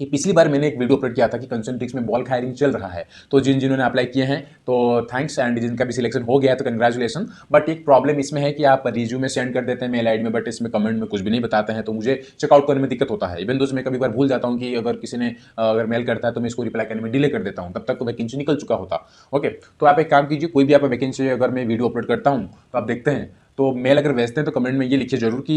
कि पिछली बार मैंने एक वीडियो अपलोड किया था कि कंसंट्रिक्स में बल्क हायरिंग चल रहा है, तो जिन्होंने अप्लाई किए हैं तो थैंक्स, एंड जिनका भी सिलेक्शन हो गया है तो कंग्रेचुलेसन। बट एक प्रॉब्लम इसमें है कि आप रिज्यूमे सेंड कर देते हैं मेल आईडी में, बट इसमें कमेंट में कुछ भी नहीं बताते हैं, तो मुझे चेकआउट करने में दिक्कत होता है। इवन दोस्त मैं कभी बार भूल जाता हूँ कि अगर किसी ने अगर मेल करता है तो मैं इसको रिप्लाई करने में डिले कर देता हूँ, तब तक तो वैकेंसी निकल चुका होता। ओके, तो आप एक काम कीजिए, कोई भी आप वैकेंसी अगर मैं वीडियो अपलोड करता हूँ तो आप देखते हैं तो मेल अगर भेजते हैं तो कमेंट में ये लिखिए जरूर कि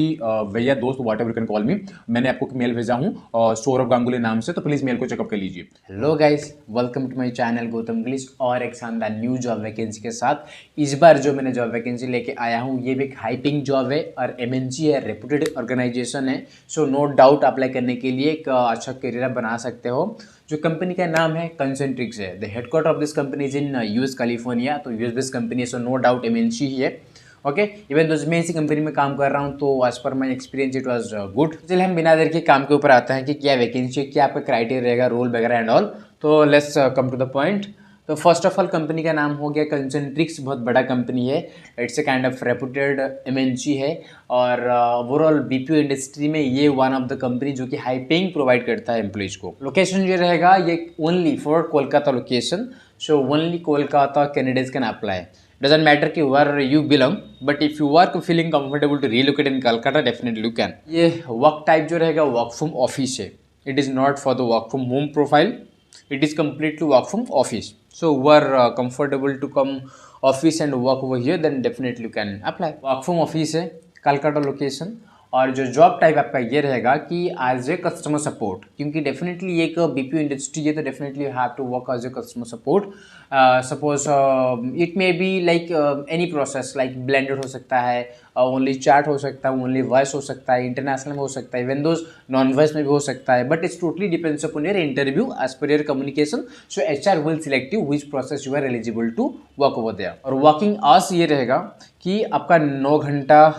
भैया दोस्त व्हाट एवर कैन कॉल मी, मैंने आपको मेल भेजा हूँ सौरभ गांगुली नाम से, तो प्लीज़ मेल को चेकअप कर लीजिए। Hello guys, welcome to my channel Gautam English और एक शानदार न्यू जॉब वैकेंसी के साथ। इस बार जो मैंने जॉब वैकेंसी लेके आया हूँ ये भी एक हाइपिंग जॉब है और एमएनसी है, रेपुटेड ऑर्गेनाइजेशन है। सो नो डाउट अप्लाई करने के लिए एक अच्छा करियर बना सकते हो। जो कंपनी का नाम है कंसेंट्रिक्स है। The headquarter of this company is in US California, तो यूएस बेस्ड कंपनी है, सो नो डाउट एमएनसी ही है। ओके, इवन दोस्त मैं इसी कंपनी में काम कर रहा हूँ, तो as per my experience it was good. चलिए हम बिना देर के काम के ऊपर आते हैं कि क्या वैकेंसी है, क्या आपका क्राइटेरिया रहेगा, रोल वगैरह एंड ऑल। तो let's come to the point. तो फर्स्ट ऑफ ऑल कंपनी का नाम हो गया कंसेंट्रिक्स, बहुत बड़ा कंपनी है। It's a kind of reputed MNC है और ओवरऑल बीपीओ इंडस्ट्री में ये वन ऑफ द कंपनी जो कि हाई पेइंग प्रोवाइड करता है एम्प्लॉइज को। लोकेशन ये रहेगा ये only for Kolkata location, so only Kolkata candidates can apply. Doesn't matter कि where you belong, but if you are feeling comfortable to relocate in Calcutta, definitely you can। ये work type जो रहेगा वर्क फ्रॉम ऑफिस है। It is not for the work from home profile, it is completely work from office. So who are comfortable to come office and work over here, then definitely you can apply। Work from office है, Calcutta location. और जो job type आपका ये रहेगा कि as a customer support, क्योंकि definitely एक BPO industry है तो definitely you have to work as a customer support. Suppose it may be like any process, like blended हो सकता है, ओनली चैट हो सकता है, ओनली वॉइस हो सकता है, इंटरनेशनल में हो सकता है, इवन दोज नॉन वॉइस में भी हो सकता है, but it's totally depends upon your interview as per your communication. So HR will select you which process you are eligible to work over there. और वर्किंग आवर्स ये रहेगा कि आपका 9 घंटा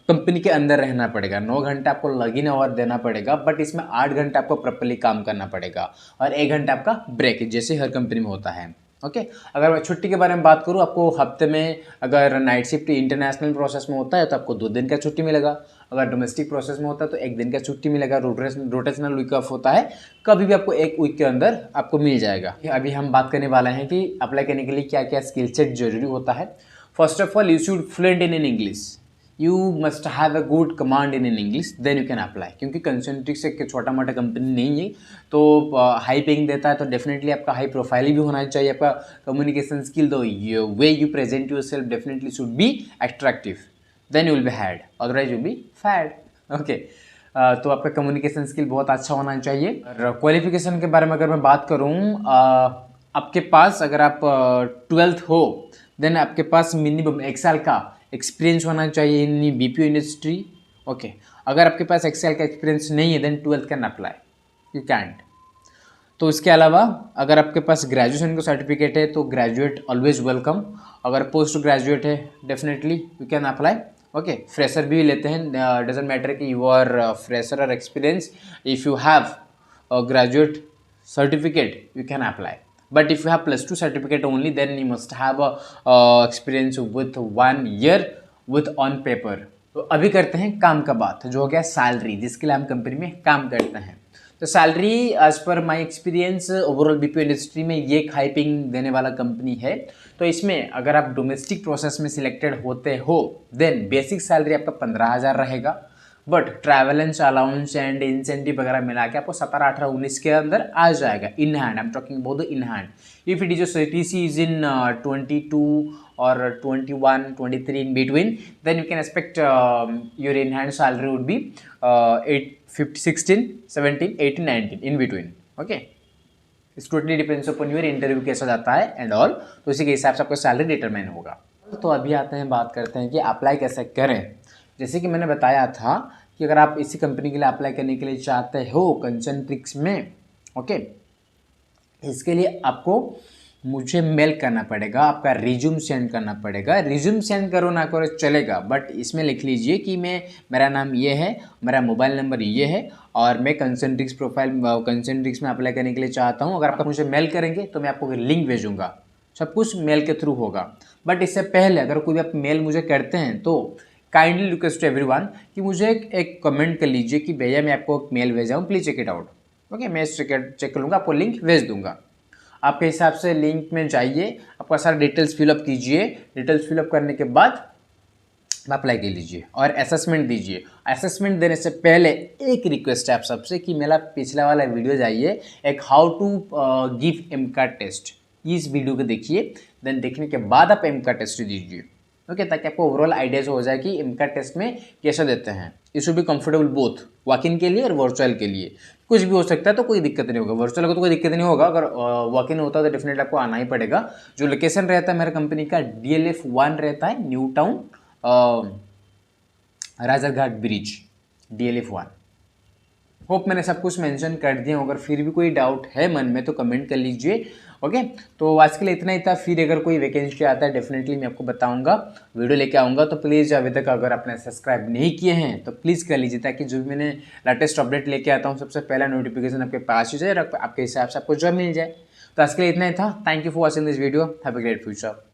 कंपनी के अंदर रहना पड़ेगा, 9 घंटा आपको लॉगिन आवर देना पड़ेगा, बट इसमें 8 घंटा आपको प्रॉपर्ली काम करना पड़ेगा और 1 घंटा आपका ब्रेक, जैसे हर कंपनी में होता है। ओके, अगर मैं छुट्टी के बारे में बात करूँ, आपको हफ्ते में अगर नाइट शिफ्ट इंटरनेशनल प्रोसेस में होता है तो आपको 2 दिन का छुट्टी मिलेगा, अगर डोमेस्टिक प्रोसेस में होता है तो 1 दिन का छुट्टी मिलेगा। रोटेशनल वीक ऑफ होता है, कभी भी आपको 1 वीक के अंदर आपको मिल जाएगा। अभी हम बात करने वाले हैं कि अप्लाई करने के लिए क्या क्या स्किल सेट जरूरी होता है। First of all, you should fluent in English, you must have a good command in English, then you can apply. क्योंकि कंसेंट्रिक्स एक छोटा मोटा कंपनी नहीं है, तो हाई पेइंग देता है, तो डेफिनेटली आपका हाई प्रोफाइल भी होना चाहिए, आपका communication skill, the way you present yourself definitely should be attractive, then you will be hired, otherwise you be fired. Okay, तो आपका कम्युनिकेशन स्किल बहुत अच्छा होना चाहिए। और क्वालिफिकेशन के बारे में अगर मैं बात करूँ, आपके पास अगर आप 12th हो, देन आपके पास मिनिमम 1 साल का एक्सपीरियंस होना चाहिए इन बीपीओ इंडस्ट्री। ओके, अगर आपके पास 1 साल का एक्सपीरियंस नहीं है, then 12th can apply, you can't. तो इसके अलावा अगर आपके पास ग्रेजुएशन का सर्टिफिकेट है तो ग्रेजुएट ऑलवेज वेलकम, अगर पोस्ट ग्रेजुएट है definitely you can apply. Okay, fresher भी लेते हैं, डजेंट मैटर कि यू आर फ्रेशर और experience, if you have graduate certificate you can apply, but if you have +2 certificate only, then you must have a experience with 1 year with on paper। तो अभी करते हैं काम का बात, जो हो गया सैलरी, जिसके लिए हम कंपनी में काम करते हैं। तो salary as per my experience overall BPO industry में ये एक हाई पेइंग देने वाला कंपनी है। तो इसमें अगर आप डोमेस्टिक प्रोसेस में सिलेक्टेड होते हो, देन बेसिक सैलरी आपका 15,000 रहेगा, बट ट्रैवलेंस अलाउंस एंड इंसेंटिव वगैरह मिला के आपको 17, 18, 19 के अंदर आ जाएगा in hand. I am talking about the in hand. If it is your CTC is in 22 और 21, 23 in between, then you can expect your in hand salary would be 8, 15, 16, 17, 18, 19 in between। okay, it's totally depends upon your interview कैसा जाता है and all, तो इसी के हिसाब से आपका सैलरी डिटरमाइन होगा। तो अभी आते हैं, बात करते हैं कि अप्लाई कैसे करें। जैसे कि मैंने बताया था कि अगर आप इसी कंपनी के लिए अप्लाई करने के लिए चाहते हो कंसेंट्रिक्स में, ओके, इसके लिए आपको मुझे मेल करना पड़ेगा, आपका रिज्यूम सेंड करना पड़ेगा। रिज्यूम सेंड करो ना करो चलेगा, बट इसमें लिख लीजिए कि मेरा नाम ये है, मेरा मोबाइल नंबर ये है और मैं कंसेंट्रिक्स कंसेंट्रिक्स में अप्लाई करने के लिए चाहता हूँ। अगर आप मुझे मेल करेंगे तो मैं आपको लिंक भेजूँगा, सब कुछ मेल के थ्रू होगा। बट इससे पहले अगर कोई आप मेल मुझे करते हैं तो काइंडली रिक्वेस्ट टू एवरीवन कि मुझे एक कमेंट कर लीजिए कि भैया मैं आपको एक मेल भेजा हूँ, please check it out. Okay, मैं चेक कर लूँगा, आपको लिंक भेज दूंगा। आपके हिसाब से लिंक में जाइए, आपका सारा डिटेल्स फिलअप कीजिए, डिटेल्स फिलअप करने के बाद अप्लाई कर लीजिए और असेसमेंट दीजिए। असेसमेंट देने से पहले एक रिक्वेस्ट है आप सबसे कि मेरा पिछला वाला वीडियो जाइए, एक हाउ टू गिव एमकाट टेस्ट, इस वीडियो को देखिए, देन देखने के बाद आप एमकाट टेस्ट दीजिए। ओके, ताकि आपको ओवरऑल आइडियाज हो जाए कि एमकाट टेस्ट में कैसे देते हैं। It should be comfortable both walk in के लिए और वर्चुअल के लिए, कुछ भी हो सकता है तो कोई दिक्कत नहीं होगा। वर्चुअल को तो कोई दिक्कत नहीं होगा, अगर वॉक इन होता है तो डेफिनेटली आपको आना ही पड़ेगा। जो लोकेशन रहता है मेरा कंपनी का DLF 1 रहता है, new town Rajghat bridge, DLF 1। Hope मैंने सब कुछ मेंशन कर दिया। अगर फिर भी कोई डाउट है मन में तो कमेंट कर लीजिए। ओके, तो आज के लिए इतना ही था। फिर अगर कोई वैकेंसी आता है डेफिनेटली मैं आपको बताऊंगा, वीडियो लेके आऊँगा। तो प्लीज़ अभी तक अगर आपने सब्सक्राइब नहीं किए हैं तो प्लीज़ कर लीजिए, ताकि जो भी मैंने लेटेस्ट अपडेट लेके आता हूँ सबसे पहला नोटिफिकेशन आपके पास ही जाए और आपके हिसाब से आपको जॉब मिल जाए। तो आज के लिए इतना ही था। Thank you for watching this video. Have a great future.